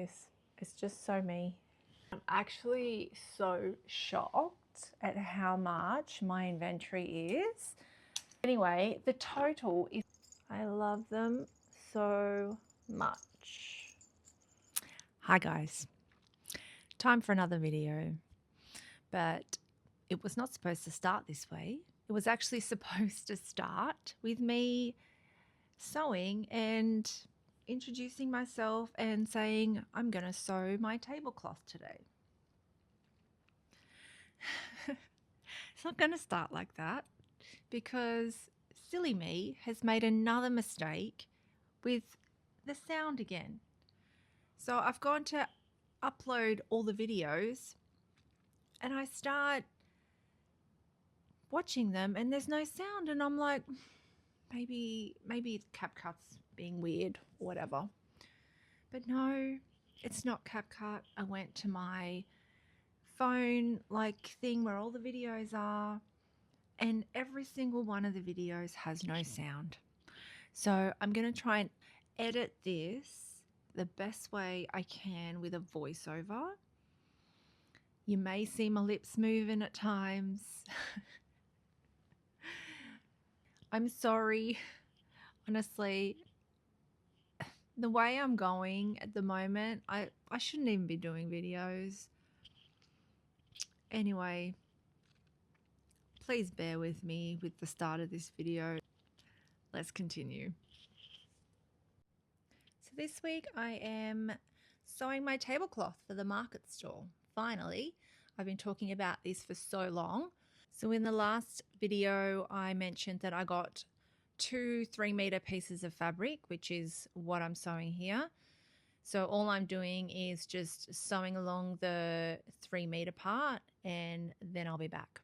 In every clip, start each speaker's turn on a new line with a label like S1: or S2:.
S1: this. It's just so me. I'm actually so shocked at how much my inventory is. Anyway, the total is, I love them so much. Hi guys, time for another video, but it was not supposed to start this way. It was actually supposed to start with me sewing and introducing myself and saying I'm going to sew my tablecloth today. It's not going to start like that because silly me has made another mistake with the sound again. So I've gone to upload all the videos and I start watching them and there's no sound, and I'm like, maybe CapCut's being weird or whatever. But no, it's not CapCut. I went to my phone thing where all the videos are, and every single one of the videos has no sound. So I'm going to try and edit this the best way I can with a voiceover. You may see my lips moving at times. I'm sorry. Honestly, the way I'm going at the moment, I shouldn't even be doing videos. Anyway, please bear with me with the start of this video. Let's continue. So this week I am sewing my tablecloth for the market stall. Finally, I've been talking about this for so long. So in the last video, I mentioned that I got 2 3-meter pieces of fabric, which is what I'm sewing here. So all I'm doing is just sewing along the 3-meter part, and then I'll be back.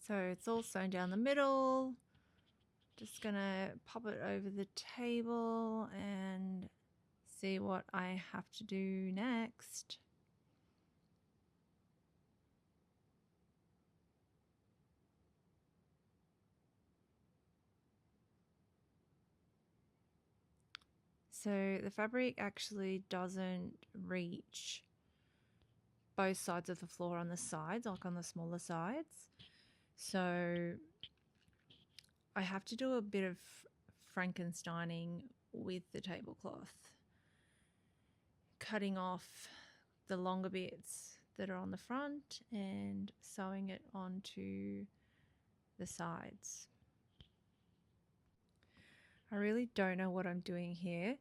S1: So it's all sewn down the middle. Just gonna pop it over the table and see what I have to do next. So the fabric actually doesn't reach both sides of the floor on the sides, like on the smaller sides. So I have to do a bit of Frankensteining with the tablecloth, cutting off the longer bits that are on the front and sewing it onto the sides. I really don't know what I'm doing here.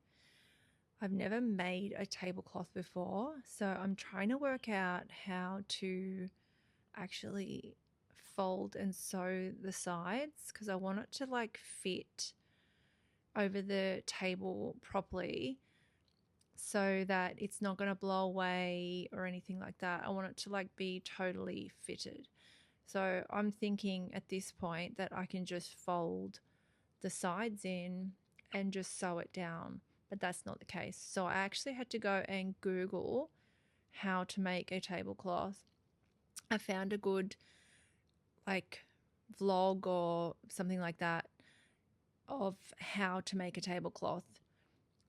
S1: I've never made a tablecloth before, so I'm trying to work out how to actually fold and sew the sides, because I want it to fit over the table properly so that it's not going to blow away or anything like that. I want it to be totally fitted. So I'm thinking at this point that I can just fold the sides in and just sew it down, but that's not the case. So I actually had to go and Google how to make a tablecloth. I found a good vlog or something like that of how to make a tablecloth.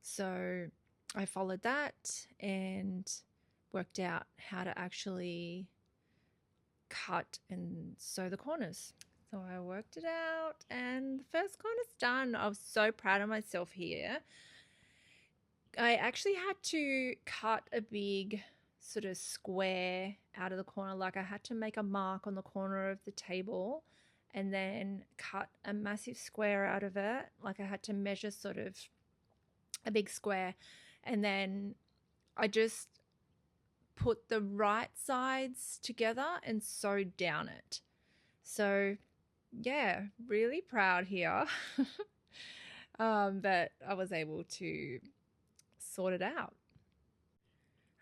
S1: So I followed that and worked out how to actually cut and sew the corners. So I worked it out and the first corner's done. I was so proud of myself here. I actually had to cut a big sort of square out of the corner. I had to make a mark on the corner of the table and then cut a massive square out of it. I had to measure sort of a big square, and then I just put the right sides together and sewed down it. So yeah, really proud here that I was able to sort it out.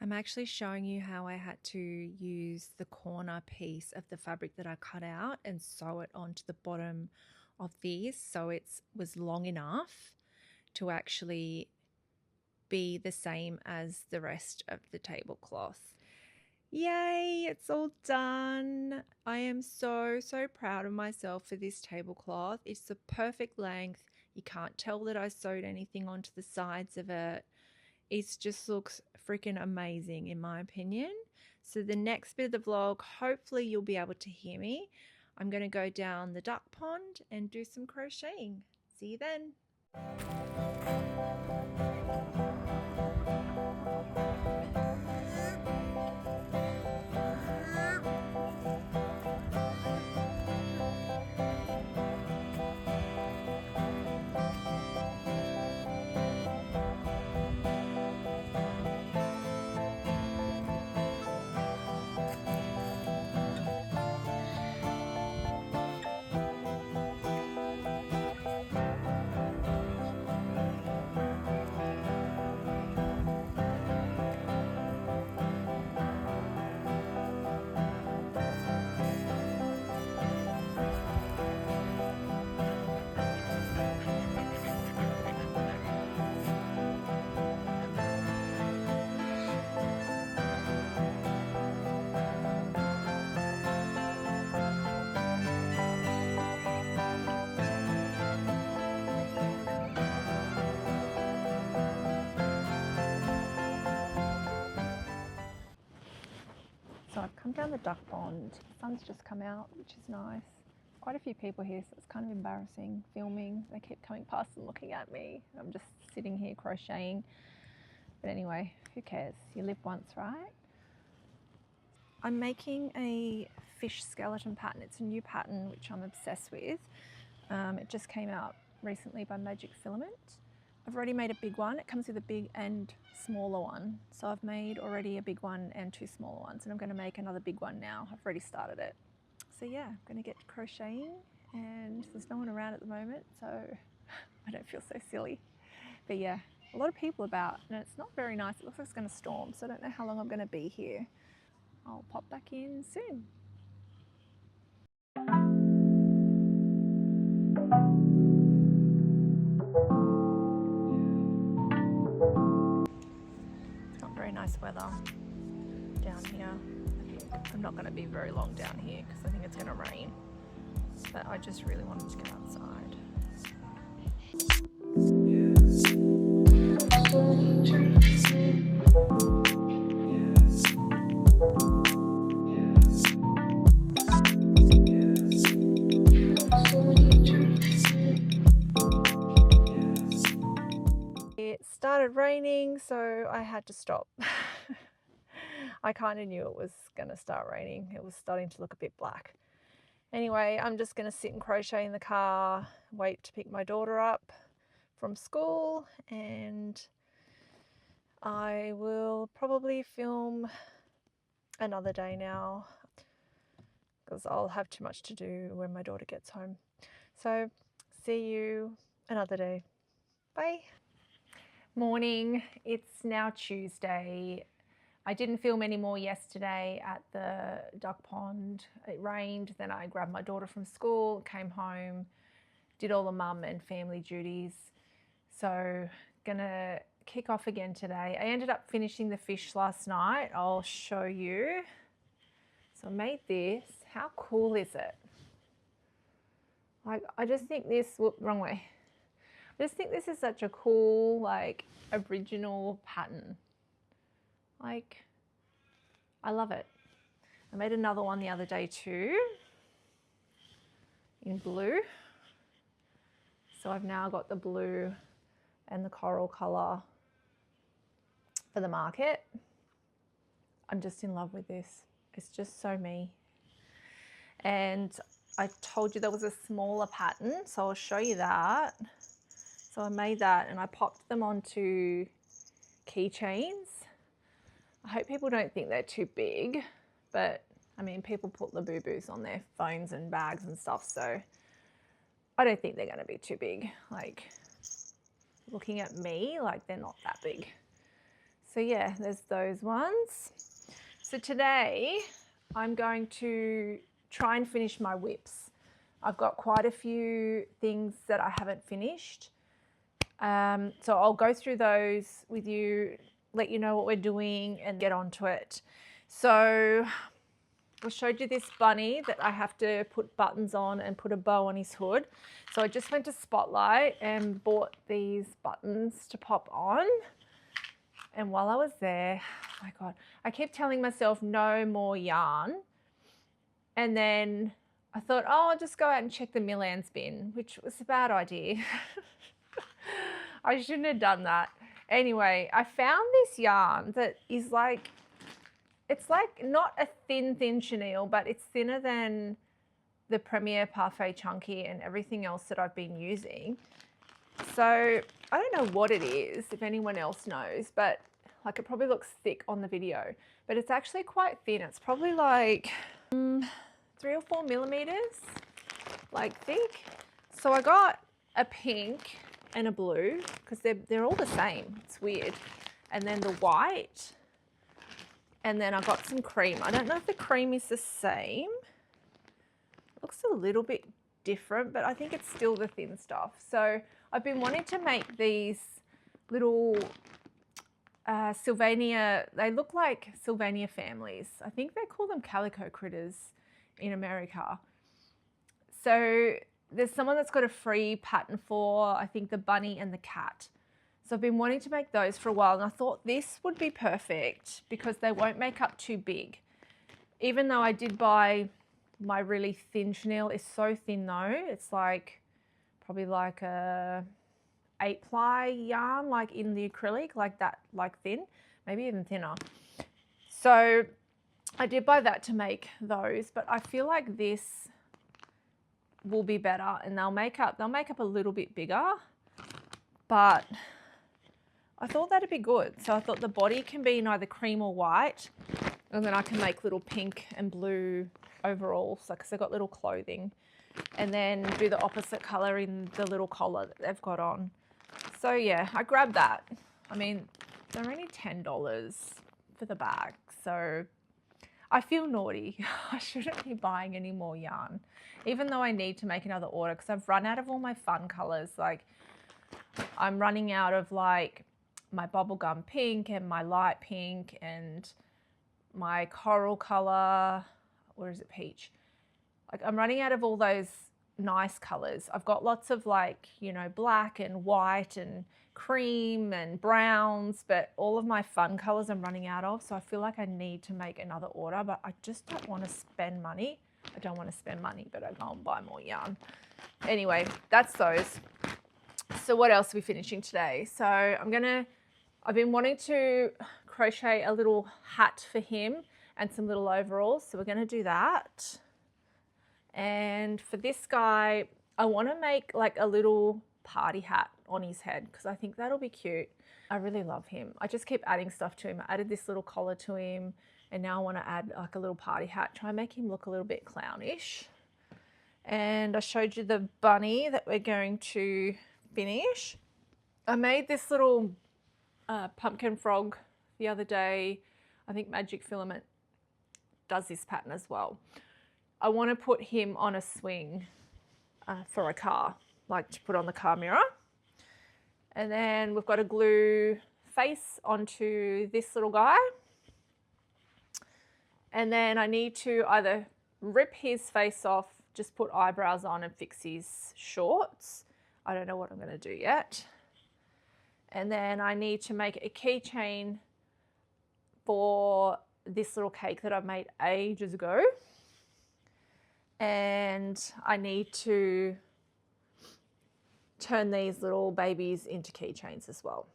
S1: I'm actually showing you how I had to use the corner piece of the fabric that I cut out and sew it onto the bottom of this so it was long enough to actually be the same as the rest of the tablecloth. Yay, it's all done. I am so proud of myself for this tablecloth. It's the perfect length. You can't tell that I sewed anything onto the sides of it. It just looks freaking amazing in my opinion. So the next bit of the vlog, hopefully you'll be able to hear me. I'm going to go down the duck pond and do some crocheting. See you then. So I've come down the duck pond. The sun's just come out, which is nice. Quite a few people here, so it's kind of embarrassing filming. They keep coming past and looking at me. I'm just sitting here crocheting. But anyway, who cares? You live once, right? I'm making a fish skeleton pattern. It's a new pattern which I'm obsessed with. It just came out recently by Magic Filament. I've already made a big one. It comes with a big and smaller one. So I've made already a big one and 2 smaller ones, and I'm going to make another big one now. I've already started it. So yeah, I'm going to get crocheting, and there's no one around at the moment, so I don't feel so silly. But yeah, a lot of people about, and it's not very nice. It looks like it's going to storm, so I don't know how long I'm going to be here. I'll pop back in soon. It's not very nice weather down here. I'm not going to be very long down here because I think it's going to rain. But I just really wanted to go outside. It started raining, so I had to stop. I kind of knew it was going to start raining. It was starting to look a bit black. Anyway, I'm just going to sit and crochet in the car, wait to pick my daughter up from school, and I will probably film another day now because I'll have too much to do when my daughter gets home. So see you another day. Bye. Morning. It's now Tuesday. I didn't film any more yesterday at the duck pond. It rained, then I grabbed my daughter from school, came home, did all the mum and family duties. So gonna kick off again today. I ended up finishing the fish last night. I'll show you. So I made this. How cool is it? Like, I just think this, whoop, wrong way. I just think this is such a cool, like, original pattern. Like, I love it. I made another one the other day too, in blue. So I've now got the blue and the coral color for the market. I'm just in love with this. It's just so me. And I told you there was a smaller pattern, so I'll show you that. So I made that and I popped them onto keychains. I hope people don't think they're too big, but I mean, people put the boo-boos on their phones and bags and stuff, so I don't think they're going to be too big. Like, looking at me, like, they're not that big. So yeah, there's those ones. So today I'm going to try and finish my whips. I've got quite a few things that I haven't finished. So I'll go through those with you, let you know what we're doing and get onto it. So I showed you this bunny that I have to put buttons on and put a bow on his hood. So I just went to Spotlight and bought these buttons to pop on. And while I was there, oh my God, I kept telling myself no more yarn. And then I thought, oh, I'll just go out and check the Milan's bin, which was a bad idea. I shouldn't have done that. Anyway, I found this yarn that is like, it's like not a thin chenille, but it's thinner than the Premier Parfait Chunky and everything else that I've been using. So I don't know what it is, if anyone else knows, but like it probably looks thick on the video, but it's actually quite thin. It's probably like 3 or 4 millimeters, like thick. So I got a pink and a blue because they're all the same. It's weird. And then the white. And then I got some cream. I don't know if the cream is the same. It looks a little bit different, but I think it's still the thin stuff. So I've been wanting to make these little Sylvania, they look like Sylvania families. I think they call them calico critters in America. So there's someone that's got a free pattern for, I think, the bunny and the cat. So I've been wanting to make those for a while, and I thought this would be perfect because they won't make up too big. Even though I did buy my really thin chenille, it's so thin though. It's like probably like a 8-ply yarn, like in the acrylic, like that, like thin, maybe even thinner. So I did buy that to make those, but I feel like this will be better and they'll make up a little bit bigger, but I thought that'd be good. So I thought the body can be in either cream or white, and then I can make little pink and blue overalls, because they've got little clothing, and then do the opposite color in the little collar that they've got on. So yeah, I grabbed that. I mean, they're only $10 for the bag, so I feel naughty. I shouldn't be buying any more yarn, even though I need to make another order because I've run out of all my fun colors. Like I'm running out of like my bubblegum pink and my light pink and my coral color, or is it peach? Like I'm running out of all those nice colors. I've got lots of like, you know, black and white and cream and browns, but all of my fun colors I'm running out of. So I feel like I need to make another order, but I just don't want to spend money. I don't want to spend money, but I go and buy more yarn. Anyway, that's those. So what else are we finishing today? So I've been wanting to crochet a little hat for him and some little overalls. So we're going to do that. And for this guy, I want to make like a little party hat on his head because I think that'll be cute. I really love him. I just keep adding stuff to him. I added this little collar to him, and now I want to add like a little party hat, try and make him look a little bit clownish. And I showed you the bunny that we're going to finish. I made this little pumpkin frog the other day. I think Magic Filament does this pattern as well. I want to put him on a swing for a car, like to put on the car mirror. And then we've got to glue face onto this little guy. And then I need to either rip his face off, just put eyebrows on and fix his shorts. I don't know what I'm going to do yet. And then I need to make a keychain for this little cake that I made ages ago. And I need to turn these little babies into keychains as well.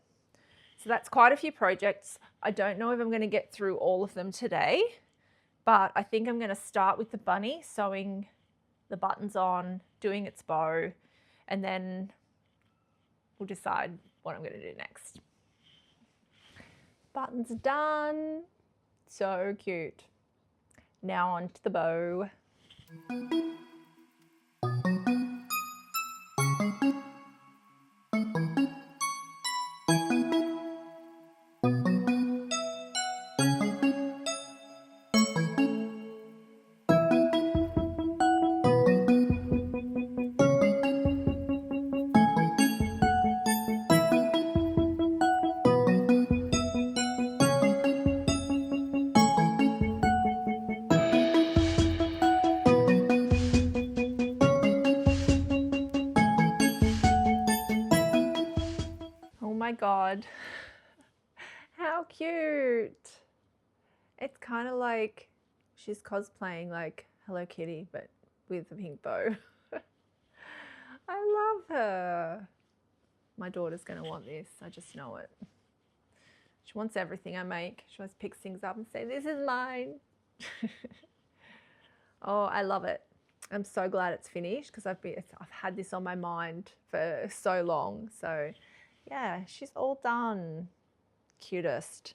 S1: So that's quite a few projects. I don't know if I'm going to get through all of them today, but I think I'm going to start with the bunny, sewing the buttons on, doing its bow, and then we'll decide what I'm going to do next. Buttons done. So cute. Now on to the bow. my God. How cute. It's kind of like she's cosplaying like Hello Kitty, but with a pink bow. I love her. My daughter's going to want this. I just know it. She wants everything I make. She always picks things up and say, this is mine. Oh, I love it. I'm so glad it's finished because I've had this on my mind for so long. So yeah, she's all done. Cutest.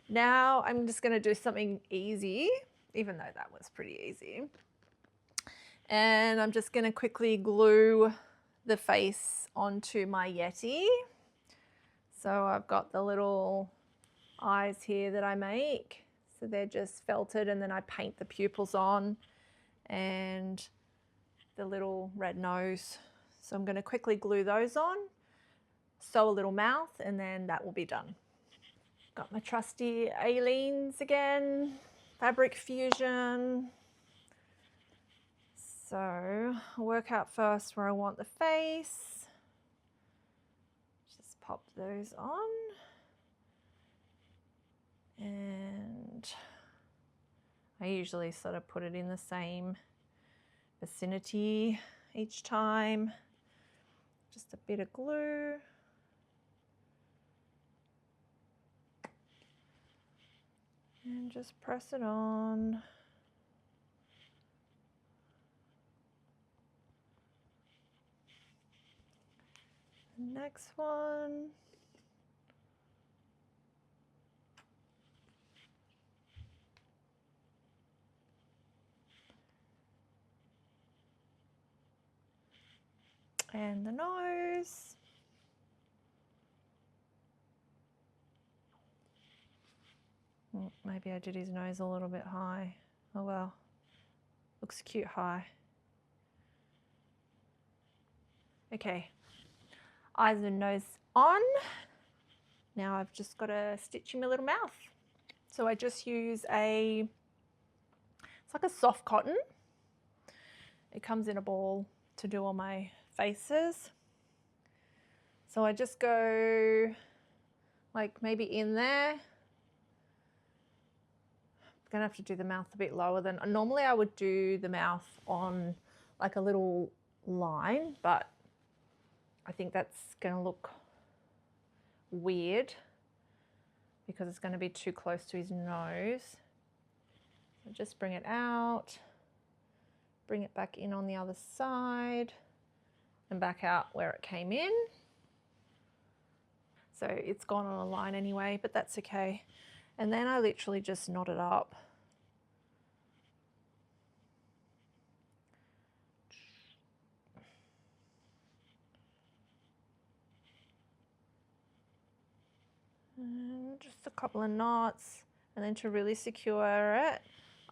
S1: Now I'm just going to do something easy, even though that was pretty easy. And I'm just going to quickly glue the face onto my Yeti. So I've got the little eyes here that I make. So they're just felted, and then I paint the pupils on and the little red nose. So I'm going to quickly glue those on, sew a little mouth, and then that will be done. Got my trusty Aleene's again, Fabric Fusion. So I'll work out first where I want the face. Just pop those on. And I usually sort of put it in the same vicinity each time. Just a bit of glue. And just press it on. Next one. And the nose. Maybe I did his nose a little bit high. Oh well, looks cute high. Okay, eyes and nose on. Now I've just got to stitch in my little mouth. So I just use it's like a soft cotton. It comes in a ball to do all my faces. So I just go like maybe in there. I'm gonna have to do the mouth a bit lower than normally I would do the mouth on like a little line, but I think that's gonna look weird because it's gonna be too close to his nose. So just bring it out, bring it back in on the other side and back out where it came in. So it's gone on a line anyway, but that's okay. And then I literally just knot it up. And just a couple of knots, and then to really secure it,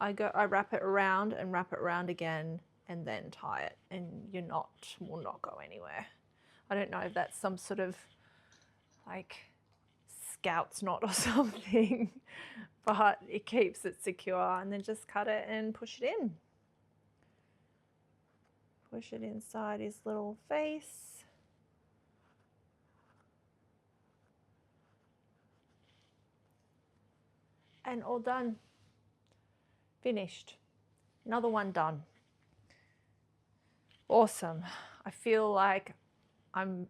S1: I wrap it around and wrap it around again and then tie it, and your knot will not go anywhere. I don't know if that's some sort of like Scout's knot or something, but it keeps it secure. And then just cut it and push it in. Push it inside his little face. And all done. Finished. Another one done. Awesome. I feel like I'm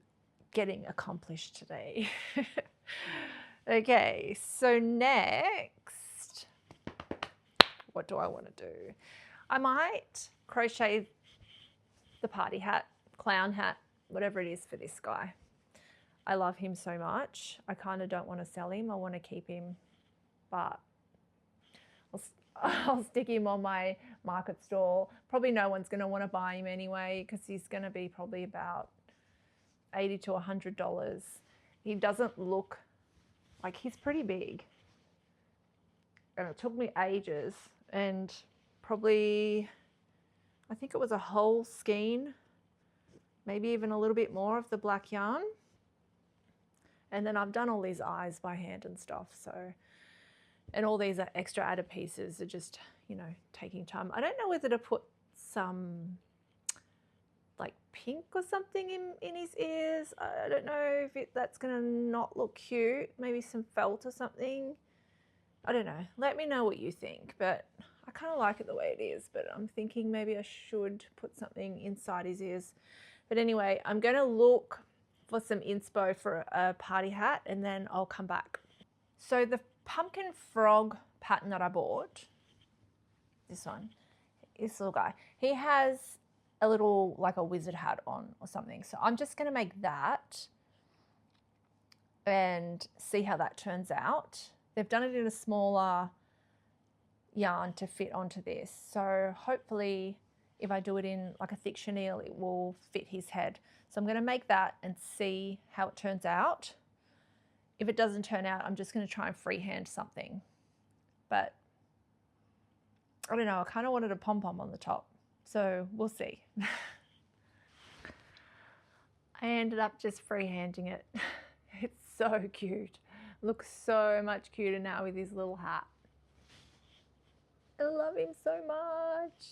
S1: getting accomplished today. Okay, so next, what do I want to do? I might crochet the party hat, clown hat, whatever it is for this guy. I love him so much. I kind of don't want to sell him. I want to keep him, but I'll stick him on my market stall. Probably no one's going to want to buy him anyway because he's going to be probably about $80 to $100. He doesn't look like, he's pretty big. And it took me ages, and probably, I think it was a whole skein, maybe even a little bit more of the black yarn. And then I've done all these eyes by hand and stuff. So, and all these extra added pieces are just, you know, taking time. I don't know whether to put some like pink or something in his ears. I don't know if that's gonna not look cute. Maybe some felt or something. I don't know. Let me know what you think, but I kind of like it the way it is, but I'm thinking maybe I should put something inside his ears. But anyway, I'm going to look for some inspo for a party hat and then I'll come back. So the pumpkin frog pattern that I bought, this one, this little guy, he has a little, like a wizard hat on or something. So I'm just going to make that and see how that turns out. They've done it in a smaller yarn to fit onto this. So hopefully if I do it in like a thick chenille, it will fit his head. So I'm going to make that and see how it turns out. If it doesn't turn out, I'm just going to try and freehand something. But I don't know, I kind of wanted a pom-pom on the top. So we'll see. I ended up just freehanding it. It's so cute. Looks so much cuter now with his little hat. I love him so much.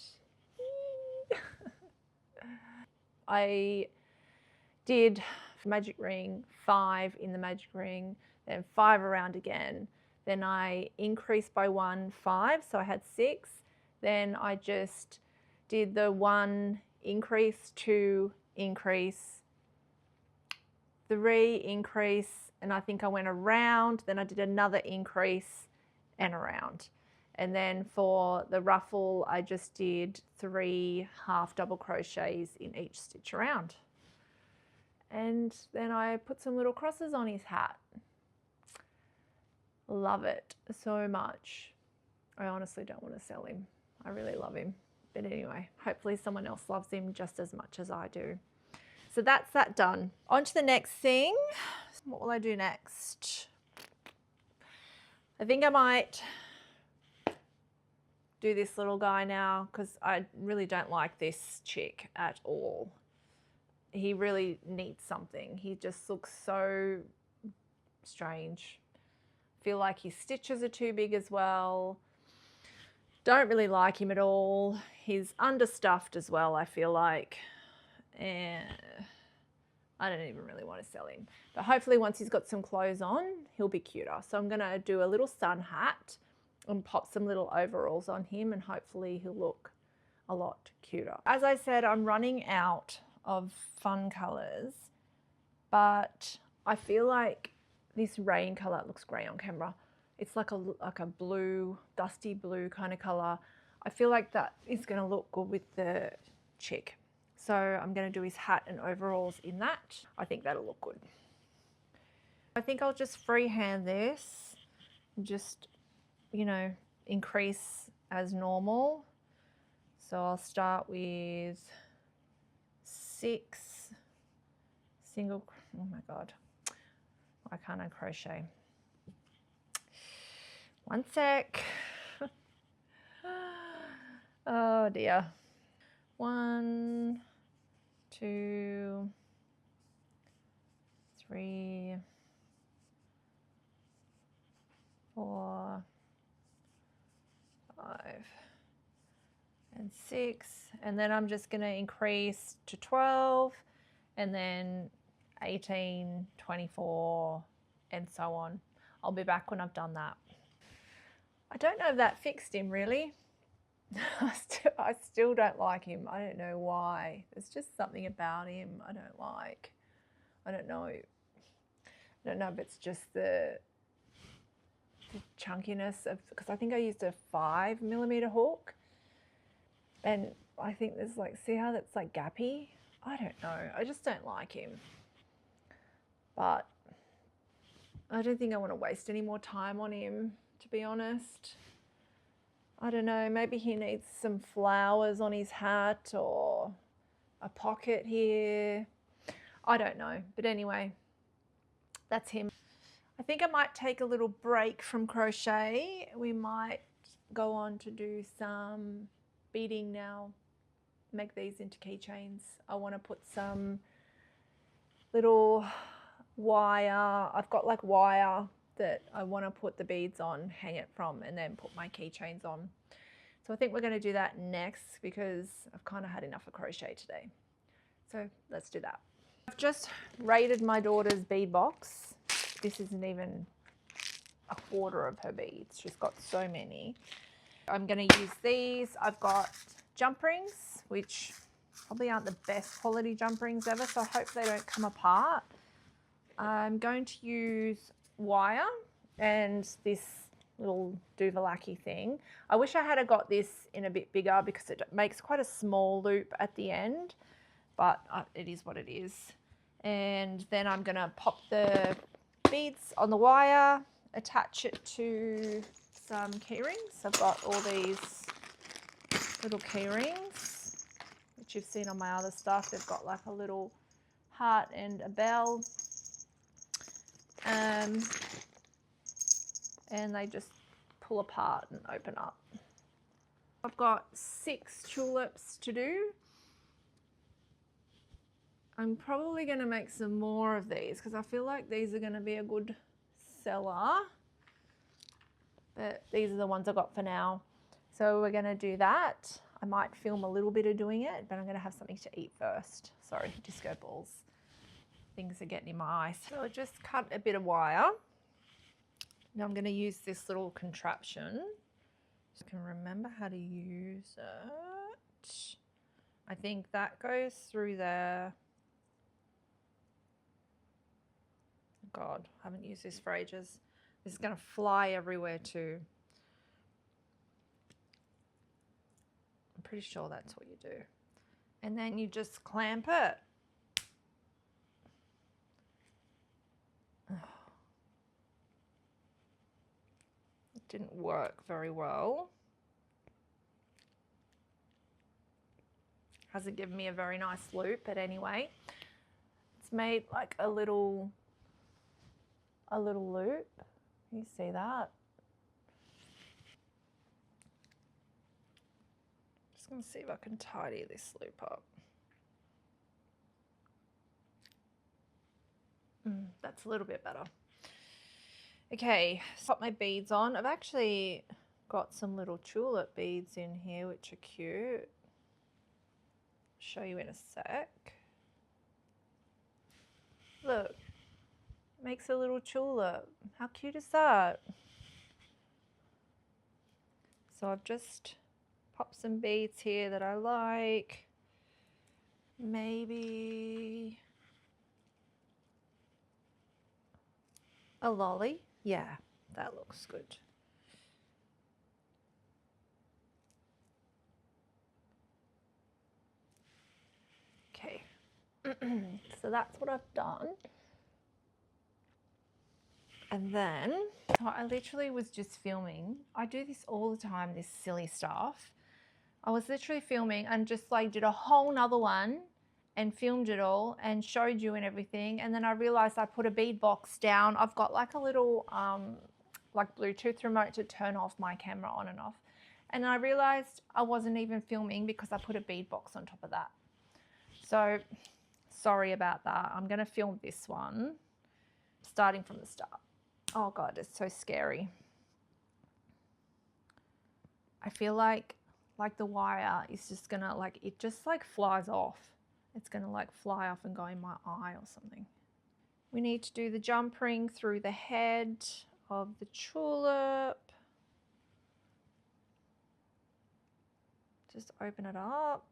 S1: I did magic ring 5 in the magic ring, then 5 around again. Then I increased by 1, 5, so I had 6. Then I just did the 1 increase, 2 increase, 3 increase, and I think I went around, then I did another increase and around. And then for the ruffle, I just did 3 half double crochets in each stitch around. And then I put some little crosses on his hat. Love it so much. I honestly don't want to sell him. I really love him. But anyway, hopefully someone else loves him just as much as I do. So that's that done. On to the next thing. What will I do next? I think I might do this little guy now because I really don't like this chick at all. He really needs something. He just looks so strange. Feel like his stitches are too big as well. Don't really like him at all. He's understuffed as well, I feel like. And I don't even really want to sell him. But hopefully once he's got some clothes on, he'll be cuter. So I'm going to do a little sun hat and pop some little overalls on him and hopefully he'll look a lot cuter. As I said, I'm running out of fun colours, but I feel like this rain colour looks grey on camera. It's like a blue, dusty blue kind of colour. I feel like that is going to look good with the chick. So I'm going to do his hat and overalls in that. I think that'll look good. I think I'll just freehand this and just, you know, increase as normal. So I'll start with 6 single, oh my God, why can't I crochet? One sec. Oh dear. 1, 2, 3, 4, 5, and 6. And then I'm just going to increase to 12 and then 18, 24, and so on. I'll be back when I've done that. I don't know if that fixed him really. I still don't like him. I don't know why. There's just something about him I don't like. I don't know. I don't know if it's just the chunkiness of, because I think I used a 5mm hook, and I think there's like, see how that's like gappy? I don't know. I just don't like him. But I don't think I want to waste any more time on him, to be honest. I don't know, maybe he needs some flowers on his hat or a pocket here. I don't know. But anyway, that's him. I think I might take a little break from crochet. We might go on to do some beading now, make these into keychains. I want to put some little wire. I've got like wire that I want to put the beads on, hang it from, and then put my keychains on. So I think we're going to do that next because I've kind of had enough of crochet today. So let's do that. I've just raided my daughter's bead box. This isn't even a quarter of her beads. She's got so many. I'm going to use these. I've got jump rings, which probably aren't the best quality jump rings ever, so I hope they don't come apart. I'm going to use wire and this little Duvalaki thing. I wish I had got this in a bit bigger because it makes quite a small loop at the end, but it is what it is. And then I'm going to pop the beads on the wire, attach it to some keyrings. I've got all these little keyrings, which you've seen on my other stuff. They've got like a little heart and a bell. And they just pull apart and open up. I've got 6 tulips to do. I'm probably going to make some more of these because I feel like these are going to be a good seller. But these are the ones I got for now. So we're going to do that. I might film a little bit of doing it, but I'm going to have something to eat first. Sorry, disco balls. Things are getting in my eyes. So I just cut a bit of wire. Now I'm going to use this little contraption. Just can remember how to use it. I think that goes through there. God, I haven't used this for ages. This is going to fly everywhere too. I'm pretty sure that's what you do. And then you just clamp it. It didn't work very well. Hasn't given me a very nice loop, but anyway. It's made like a little loop. You see that? Just gonna see if I can tidy this loop up. That's a little bit better. Okay, pop my beads on. I've actually got some little tulip beads in here, which are cute. Show you in a sec. Look, makes a little tulip. How cute is that? So I've just popped some beads here that I like. Maybe a lolly. Yeah, that looks good. Okay, so that's what I've done. And then, so I literally was just filming. I do this all the time, this silly stuff. I was literally filming and just like did a whole nother one and filmed it all and showed you and everything. And then I realized I put a bead box down. I've got like a little like Bluetooth remote to turn off my camera on and off. And I realized I wasn't even filming because I put a bead box on top of that. So sorry about that. I'm going to film this one starting from the start. Oh God, it's so scary. I feel like the wire is just gonna like, it just like flies off. It's gonna like fly off and go in my eye or something. We need to do the jump ring through the head of the tulip. Just open it up.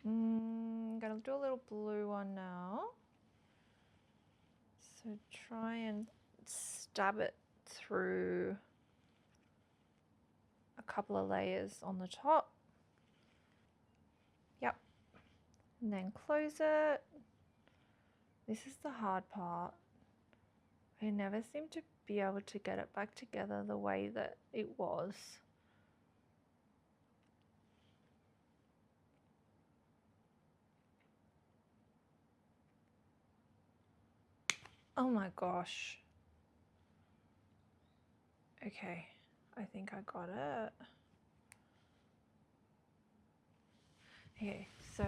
S1: I'm gonna do a little blue one now. So try and stab it through a couple of layers on the top. Yep. And then close it. This is the hard part. I never seem to be able to get it back together the way that it was. Oh my gosh. Okay, I think I got it. Okay, so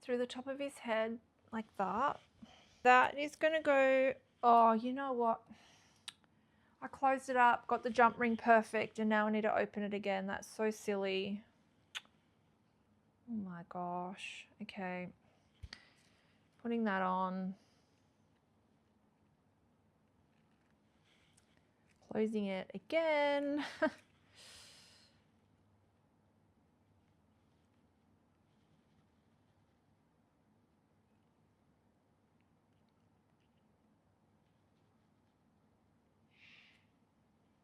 S1: through the top of his head like that. That is gonna go, oh, you know what? I closed it up, got the jump ring perfect, and now I need to open it again. That's so silly. Oh my gosh. Okay. Putting that on. Closing it again.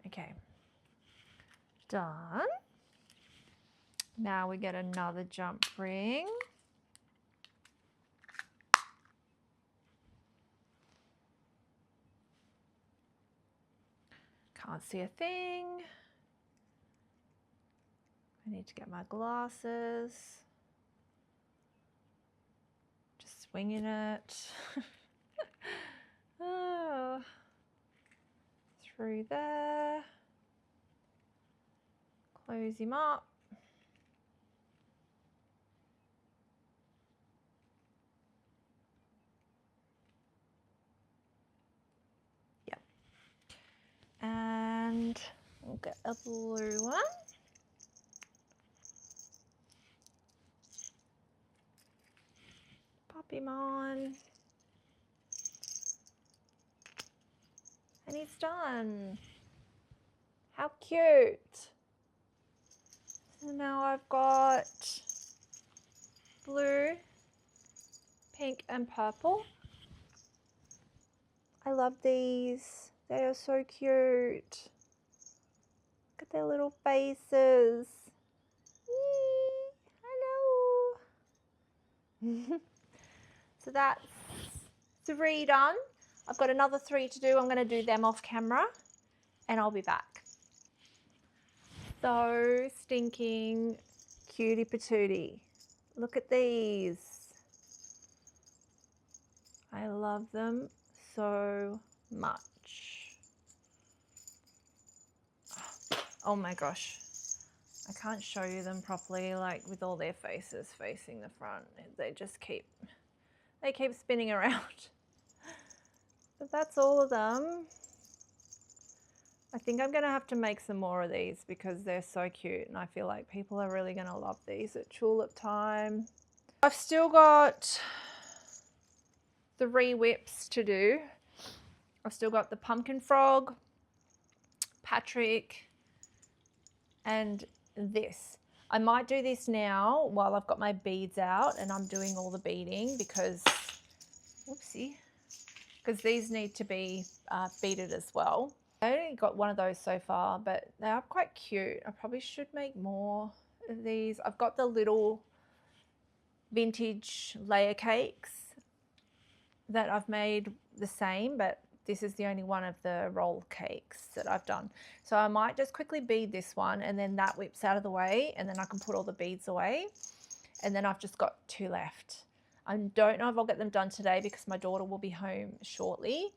S1: Okay. Done. Now we get another jump ring. Can't see a thing. I need to get my glasses. Just swinging it. Oh. Through there. Close him up. Yep. And we'll get a blue one. Pop him on. And he's done. How cute. So now I've got blue, pink and purple. I love these. They are so cute. Look at their little faces. Yee, hello. So that's 3 done. I've got another 3 to do. I'm going to do them off camera and I'll be back. So stinking cutie patootie. Look at these. I love them so much. Oh my gosh. I can't show you them properly, like with all their faces facing the front. They just keep spinning around. But that's all of them. I think I'm gonna have to make some more of these because they're so cute and I feel like people are really gonna love these at tulip time. I've still got 3 whips to do. I've still got the pumpkin frog, Patrick, and this. I might do this now while I've got my beads out and I'm doing all the beading because, whoopsie, because these need to be beaded as well. I only got one of those so far, but they are quite cute. I probably should make more of these. I've got the little vintage layer cakes that I've made the same, but this is the only one of the roll cakes that I've done. So I might just quickly bead this one and then that whips out of the way and then I can put all the beads away. And then I've just got 2 left. I don't know if I'll get them done today because my daughter will be home shortly.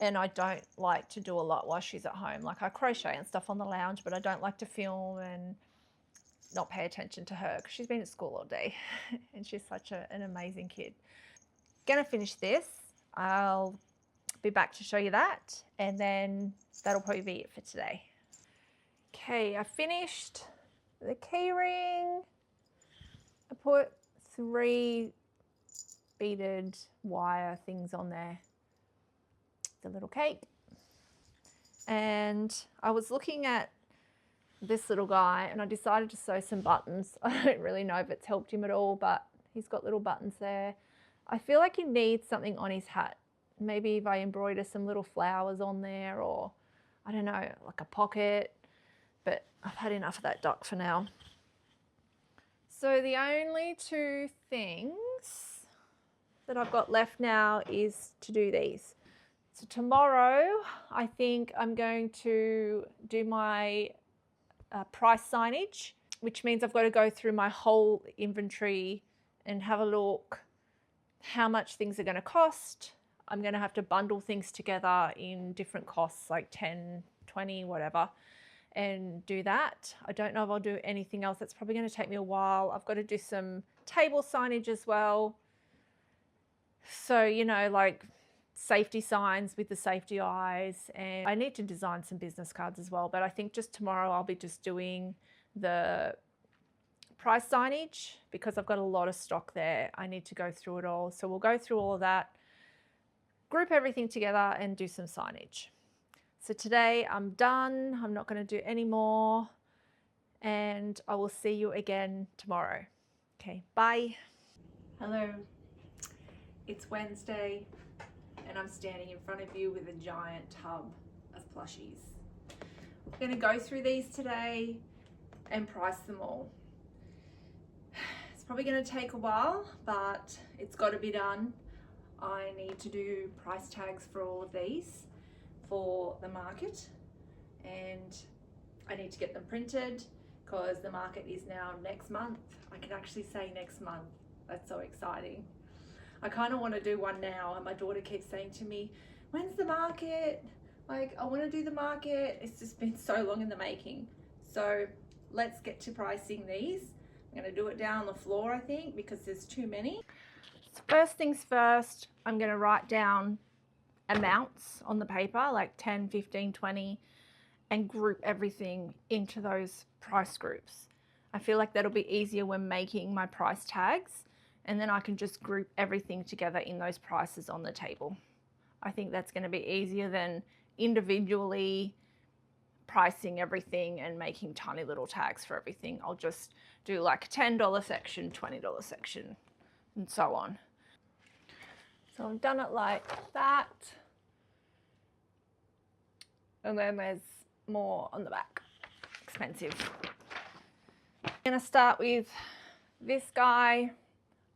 S1: And I don't like to do a lot while she's at home. Like I crochet and stuff on the lounge, but I don't like to film and not pay attention to her because she's been at school all day and she's such an amazing kid. Gonna finish this. I'll be back to show you that and then that'll probably be it for today. Okay, I finished the key ring. I put 3 beaded wire things on there. The little cake. And I was looking at this little guy and I decided to sew some buttons. I don't really know if it's helped him at all, but he's got little buttons there. I feel like he needs something on his hat. Maybe if I embroider some little flowers on there or I don't know, like a pocket, but I've had enough of that duck for now. So the only 2 things that I've got left now is to do these. So tomorrow, I think I'm going to do my price signage, which means I've got to go through my whole inventory and have a look how much things are going to cost. I'm going to have to bundle things together in different costs, like 10, 20, whatever, and do that. I don't know if I'll do anything else. That's probably going to take me a while. I've got to do some table signage as well. So, you know, like safety signs with the safety eyes, and I need to design some business cards as well, but I think just tomorrow I'll be just doing the price signage, because I've got a lot of stock there. I need to go through it all. So we'll go through all of that, group everything together and do some signage. So today I'm done. I'm not going to do any more, and I will see you again tomorrow. Okay, bye. Hello, it's Wednesday and I'm standing in front of you with a giant tub of plushies. I'm going to go through these today and price them all. It's probably going to take a while, but it's got to be done. I need to do price tags for all of these for the market, and I need to get them printed because the market is now next month. I can actually say next month. That's so exciting. I kind of want to do one now, and my daughter keeps saying to me, when's the market? Like, I want to do the market. It's just been so long in the making. So let's get to pricing these. I'm going to do it down on the floor, I think, because there's too many. So first things first, I'm going to write down amounts on the paper, like 10, 15, 20, and group everything into those price groups. I feel like that'll be easier when making my price tags, and then I can just group everything together in those prices on the table. I think that's going to be easier than individually pricing everything and making tiny little tags for everything. I'll just do like a $10 section, $20 section, and so on. So I've done it like that. And then there's more on the back. Expensive. I'm going to start with this guy.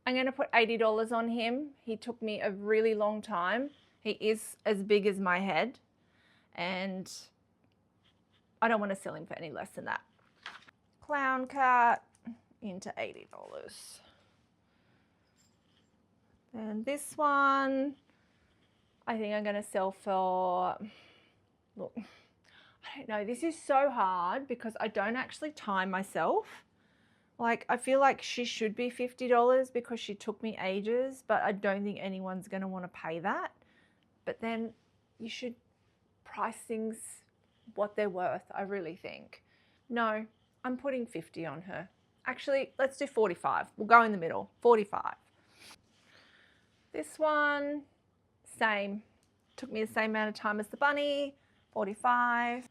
S1: I'm going to put $80 on him. He took me a really long time. He is as big as my head, and I don't want to sell him for any less than that. Clown cat into $80. And this one, I think I'm going to sell for, look, I don't know. This is so hard because I don't actually time myself. Like, I feel like she should be $50 because she took me ages, but I don't think anyone's going to want to pay that. But then you should price things what they're worth, I really think. No, I'm putting 50 on her. Actually, let's do 45. We'll go in the middle, 45. This one, same. Took me the same amount of time as the bunny, 45.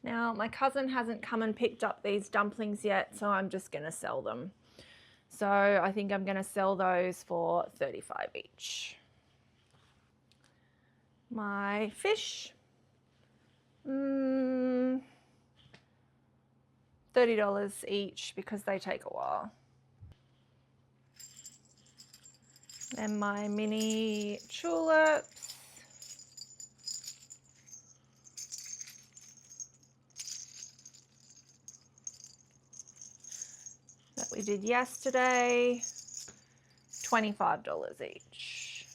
S1: Now, my cousin hasn't come and picked up these dumplings yet, so I'm just going to sell them. So I think I'm going to sell those for 35 each. My fish, $30 each because they take a while. Then my mini tulips. That we did yesterday, $25 each.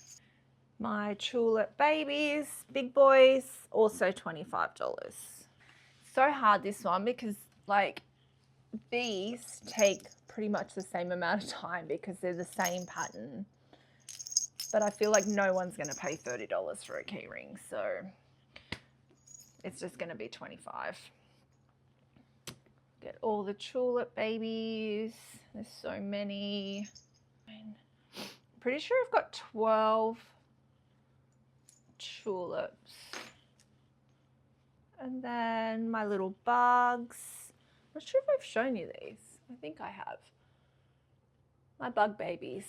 S1: My tulip babies, big boys, also $25. So hard this one because like these take pretty much the same amount of time because they're the same pattern. But I feel like no one's going to pay $30 for a keyring, so it's just going to be 25. Get all the tulip babies. There's so many. I'm pretty sure I've got 12 tulips. And then my little bugs. I'm not sure if I've shown you these. I think I have. My bug babies.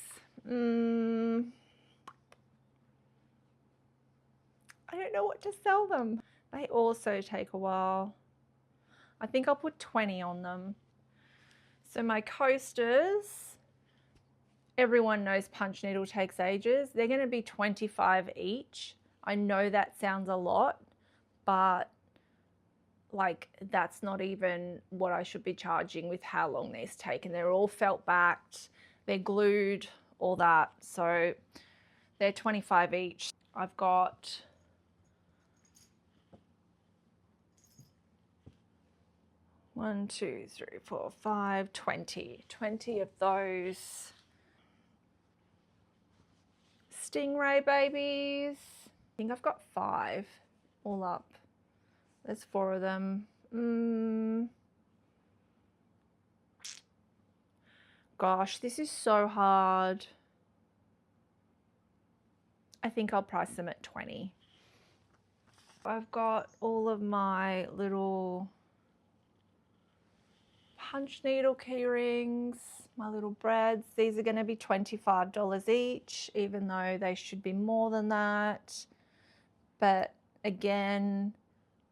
S1: I don't know what to sell them. They also take a while. I think I'll put 20 on them. So my coasters, everyone knows punch needle takes ages. They're going to be 25 each. I know that sounds a lot, but like that's not even what I should be charging with how long these take. And they're all felt backed, they're glued, all that. So they're 25 each. I've got 1, 2, 3, 4, 5, 20. 20 of those. Stingray babies. I think I've got 5 all up. There's 4 of them. Gosh, this is so hard. I think I'll price them at 20. I've got all of my little punch needle key rings, my little brads. These are going to be $25 each, even though they should be more than that. But again,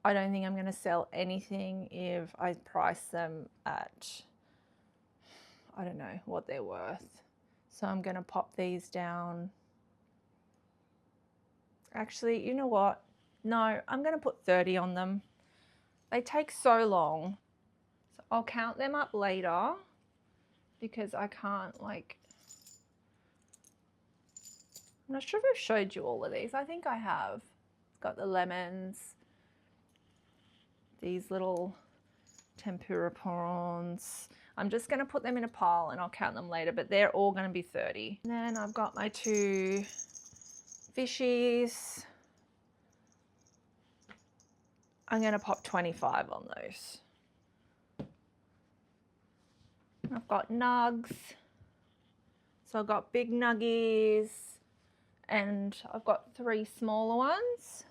S1: I don't think I'm going to sell anything if I price them at, I don't know what they're worth. So I'm going to pop these down. Actually, you know what? No, I'm going to put 30 on them. They take so long. So I'll count them up later because I can't, like, I'm not sure if I've showed you all of these. I think I have. It's got the lemons, these little tempura prawns. I'm just going to put them in a pile and I'll count them later, but they're all going to be 30. And then I've got my 2 fishies. I'm going to pop 25 on those. I've got nugs. So I've got big nuggies and I've got 3 smaller ones.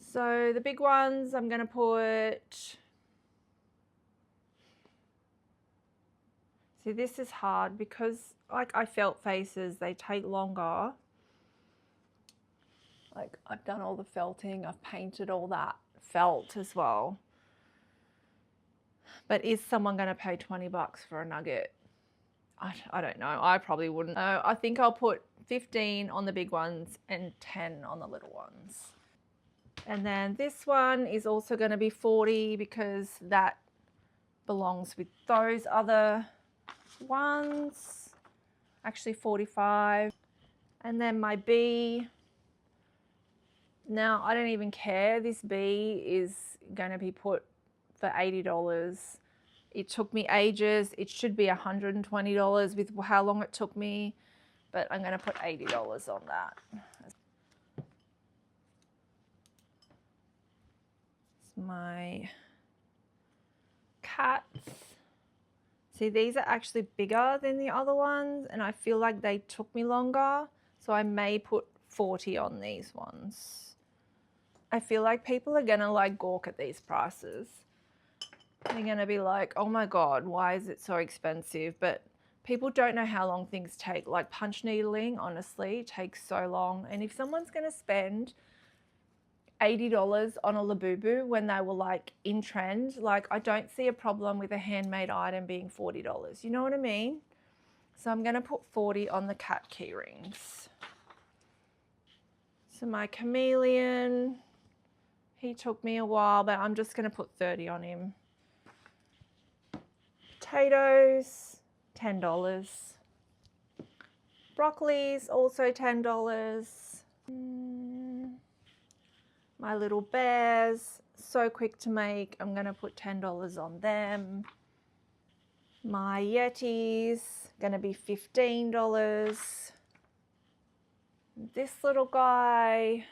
S1: So the big ones I'm going to put, see, this is hard because like I felt faces, they take longer. Like I've done all the felting, I've painted all that felt as well. But is someone going to pay 20 bucks for a nugget? I don't know. I probably wouldn't. I think I'll put 15 on the big ones and 10 on the little ones. And then this one is also going to be 40 because that belongs with those other ones. Actually 45. And then my bee. Now, I don't even care. This bee is going to be put for $80. It took me ages. It should be $120 with how long it took me, but I'm going to put $80 on that. It's my cats. See, these are actually bigger than the other ones, and I feel like they took me longer, so I may put 40 on these ones. I feel like people are going to like gawk at these prices. They're going to be like, oh my God, why is it so expensive? But people don't know how long things take. Like punch needling, honestly, takes so long. And if someone's going to spend $80 on a Labubu when they were like in trend, like I don't see a problem with a handmade item being $40. You know what I mean? So I'm going to put 40 on the cat key rings. So my chameleon, he took me a while, but I'm just going to put 30 on him. Potatoes, $10. Broccoli's also $10. My little bears, so quick to make. I'm going to put $10 on them. My Yetis, going to be $15. This little guy,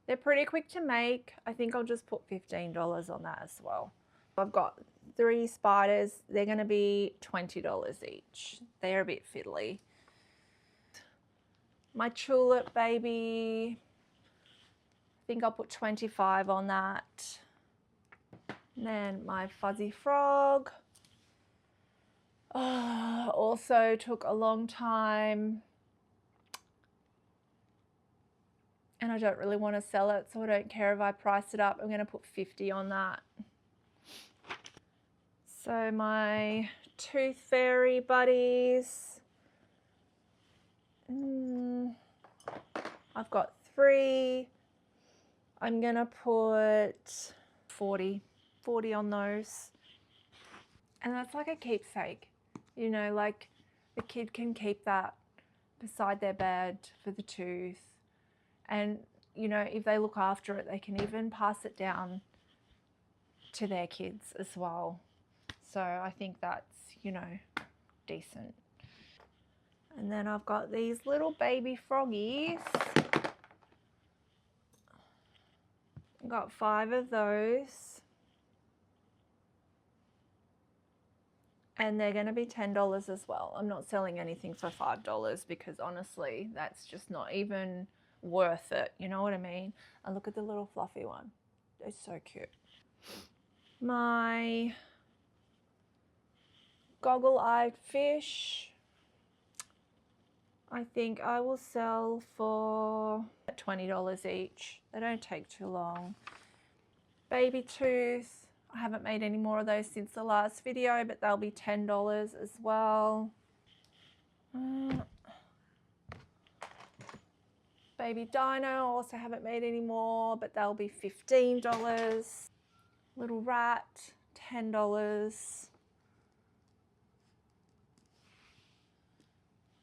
S1: they're pretty quick to make. I think I'll just put $15 on that as well. I've got 3 spiders. They're going to be $20 each. They're a bit fiddly. My tulip baby, I think I'll put 25 on that. And then my fuzzy frog. Also took a long time. And I don't really want to sell it, so I don't care if I price it up. I'm going to put 50 on that. So my tooth fairy buddies. I've got 3. I'm going to put 40 on those. And that's like a keepsake. You know, like the kid can keep that beside their bed for the tooth. And, you know, if they look after it, they can even pass it down to their kids as well. So I think that's, you know, decent. And then I've got these little baby froggies. I've got 5 of those. And they're going to be $10 as well. I'm not selling anything for $5 because honestly, that's just not even worth it. You know what I mean? And look at the little fluffy one. They're so cute. My goggle-eyed fish, I think I will sell for $20 each. They don't take too long. Baby tooth, I haven't made any more of those since the last video, but they'll be $10 as well. Baby dino, also haven't made any more, but they'll be $15. Little rat, $10.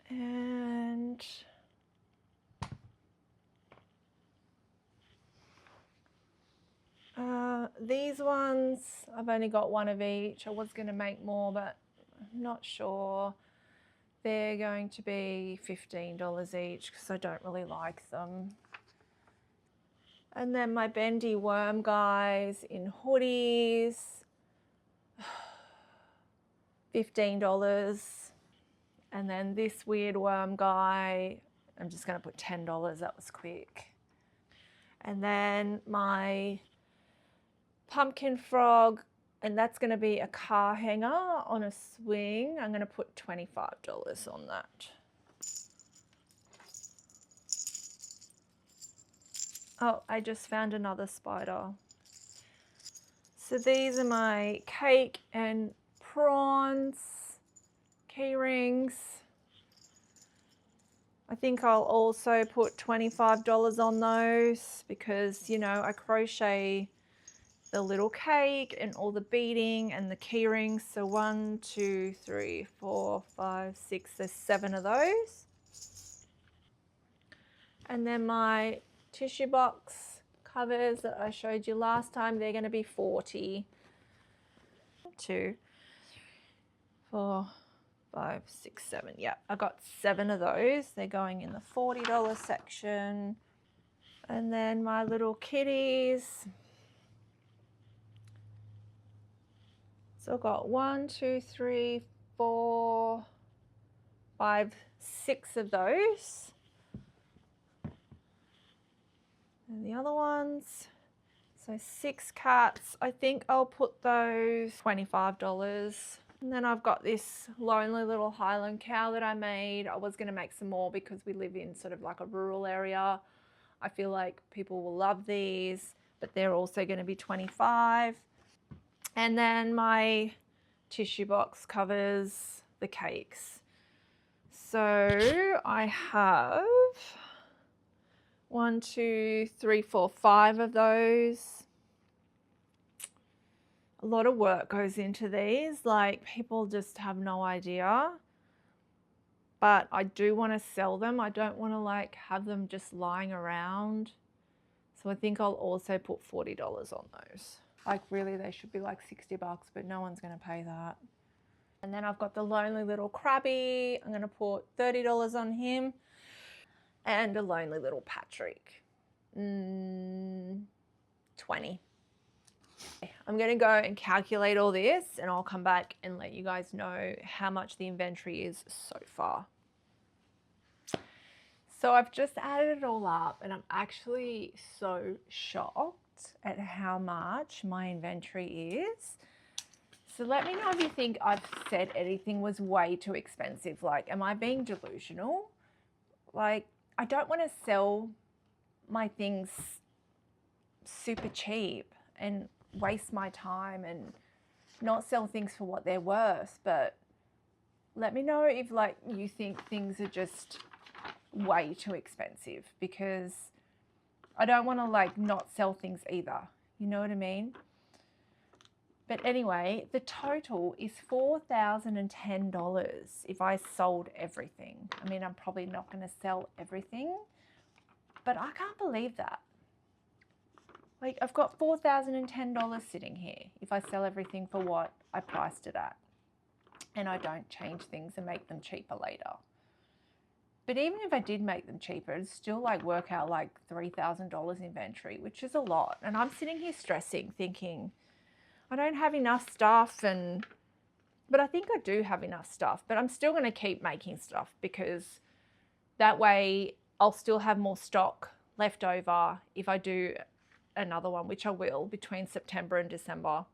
S1: And these ones, I've only got one of each. I was going to make more, but I'm not sure. They're going to be $15 each because I don't really like them. And then my bendy worm guys in hoodies, $15. And then this weird worm guy, I'm just going to put $10. That was quick. And then my pumpkin frog, and that's going to be a car hanger on a swing. I'm going to put $25 on that. Oh, I just found another spider. So these are my cake and prawns, keyrings. I think I'll also put $25 on those because, you know, I crochet the little cake and all the beading and the keyrings. So 1, 2, 3, 4, 5, 6, there's 7 of those. And then my tissue box covers that I showed you last time, they're going to be $40. 2, 4, 5, 6, 7. Yeah, I got 7 of those. They're going in the $40 section. And then my little kitties. So I've got 1, 2, 3, 4, 5, 6 of those. And the other ones, so 6 cats. I think I'll put those $25. And then I've got this lonely little Highland cow that I made. I was going to make some more because we live in sort of like a rural area. I feel like people will love these, but they're also going to be $25. And then my tissue box covers the cakes. So I have 1, 2, 3, 4, 5 of those. A lot of work goes into these, like people just have no idea. But I do want to sell them. I don't want to like have them just lying around. So I think I'll also put $40 on those. Like really they should be like $60, but no one's going to pay that. And then I've got the lonely little crabby. I'm going to put $30 on him. And a lonely little Patrick, 20. I'm going to go and calculate all this and I'll come back and let you guys know how much the inventory is so far. So I've just added it all up and I'm actually so shocked at how much my inventory is. So let me know if you think I've said anything was way too expensive. Like, am I being delusional? Like, I don't want to sell my things super cheap and waste my time and not sell things for what they're worth. But let me know if like you think things are just way too expensive, because I don't want to like not sell things either. You know what I mean? But anyway, the total is $4,010 if I sold everything. I mean, I'm probably not going to sell everything, but I can't believe that. Like, I've got $4,010 sitting here if I sell everything for what I priced it at. And I don't change things and make them cheaper later. But even if I did make them cheaper, it'd still like work out like $3,000 inventory, which is a lot. And I'm sitting here stressing, thinking, I don't have enough stuff and But I think I do have enough stuff, but I'm still going to keep making stuff because that way I'll still have more stock left over if I do another one, which I will between September and December.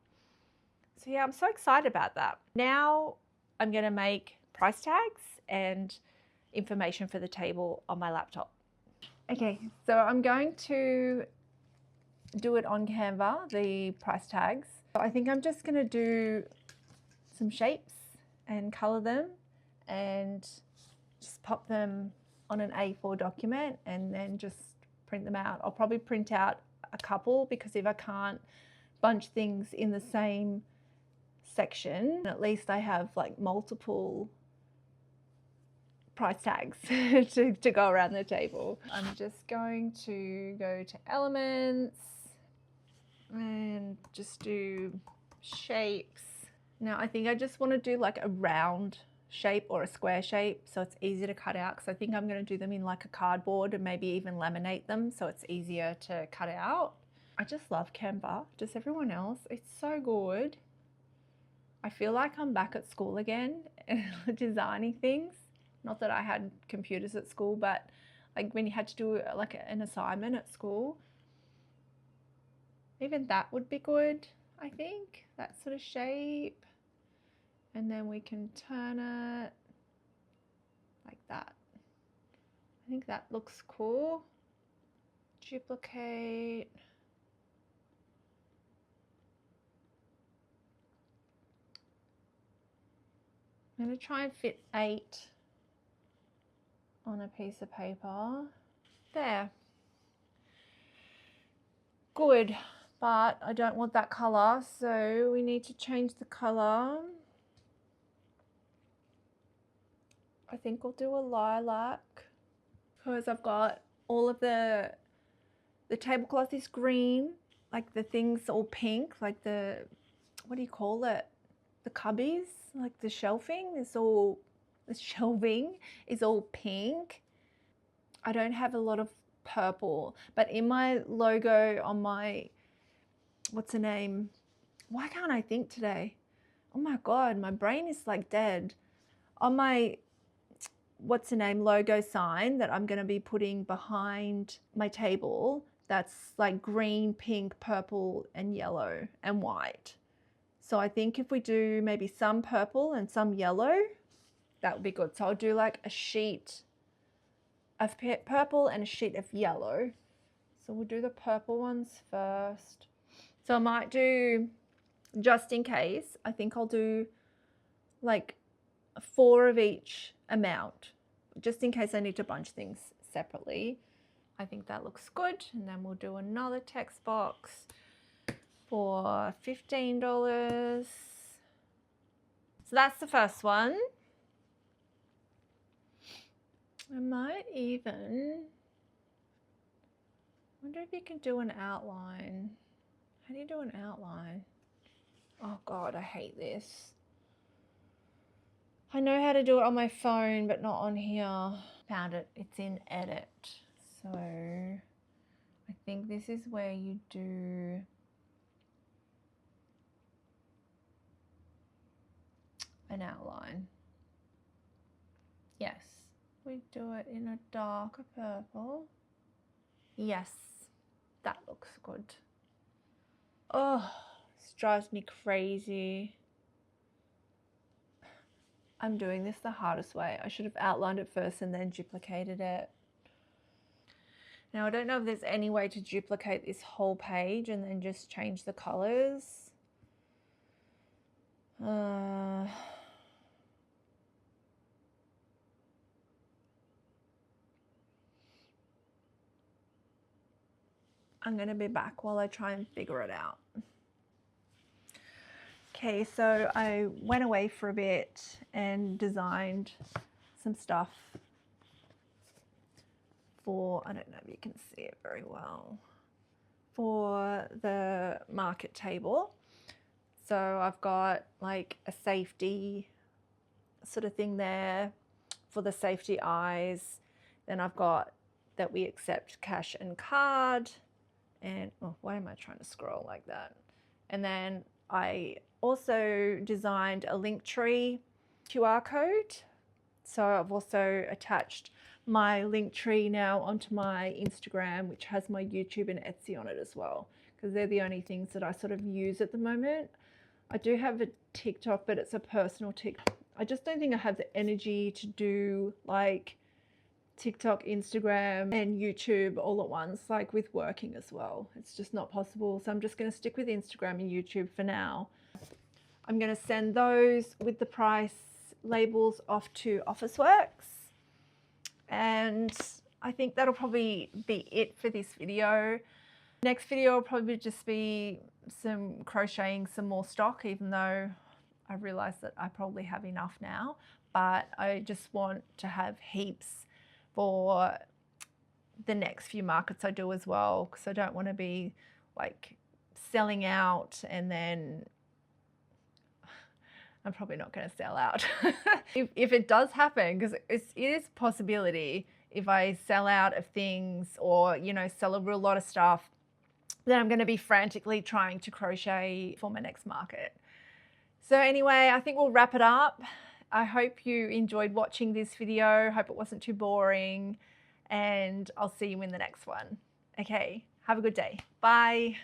S1: So yeah, I'm so excited about that. Now I'm going to make price tags and information for the table on my laptop. Okay, so I'm going to do it on Canva, the price tags. So I think I'm just going to do some shapes and color them and just pop them on an A4 document and then just print them out. I'll probably print out a couple because if I can't bunch things in the same section, at least I have like multiple price tags to go around the table. I'm just going to go to elements and just do shapes. Now I think I just want to do like a round shape or a square shape so it's easy to cut out, because I think I'm going to do them in like a cardboard and maybe even laminate them so it's easier to cut out. I just love Canva. Does everyone else? It's so good. I feel like I'm back at school again and designing things. Not that I had computers at school, but like when you had to do like an assignment at school, even that would be good, I think. That sort of shape. And then we can turn it like that. I think that looks cool. Duplicate. I'm going to try and fit 8 on a piece of paper. There. Good, but I don't want that color, so we need to change the color. I think we'll do a lilac because I've got all of the tablecloth is green, like the things all pink, like the, what do you call it? The cubbies, like the shelving is all, the shelving is all pink. I don't have a lot of purple, but in my logo on my, what's the name? Why can't I think today? Oh my God, my brain is like dead. On my, what's the name, logo sign that I'm going to be putting behind my table, that's like green, pink, purple, and yellow and white. So I think if we do maybe some purple and some yellow, that would be good. So I'll do like a sheet of purple and a sheet of yellow. So we'll do the purple ones first. So I might do, just in case, I think I'll do like 4 of each amount, just in case I need to bunch things separately. I think that looks good. And then we'll do another text box for $15. So that's the first one. I might even, wonder if you can do an outline. How do you do an outline? Oh God, I hate this. I know how to do it on my phone, but not on here. Found it, it's in edit. So I think this is where you do an outline. Yes, we do it in a darker purple. Yes, that looks good. Oh, this drives me crazy. I'm doing this the hardest way. I should have outlined it first and then duplicated it. Now I don't know if there's any way to duplicate this whole page and then just change the colors. I'm going to be back while I try and figure it out. Okay, so I went away for a bit and designed some stuff for, I don't know if you can see it very well, for the market table. So I've got like a safety sort of thing there for the safety eyes. Then I've got that we accept cash and card. And oh, why am I trying to scroll like that? And then I also designed a Linktree QR code. So I've also attached my Linktree now onto my Instagram, which has my YouTube and Etsy on it as well, because they're the only things that I sort of use at the moment. I do have a TikTok, but it's a personal TikTok. I just don't think I have the energy to do like TikTok, Instagram, and YouTube all at once, like with working as well. It's just not possible. So I'm just going to stick with Instagram and YouTube for now. I'm going to send those with the price labels off to Officeworks. And I think that'll probably be it for this video. Next video will probably just be some crocheting some more stock, even though I realize that I probably have enough now, but I just want to have heaps for the next few markets I do as well, because I don't want to be like selling out and then I'm probably not going to sell out. if it does happen, because it is a possibility, if I sell out of things or, you know, sell a real lot of stuff, then I'm going to be frantically trying to crochet for my next market. So anyway, I think we'll wrap it up. I hope you enjoyed watching this video. Hope it wasn't too boring, and I'll see you in the next one. Okay, have a good day. Bye.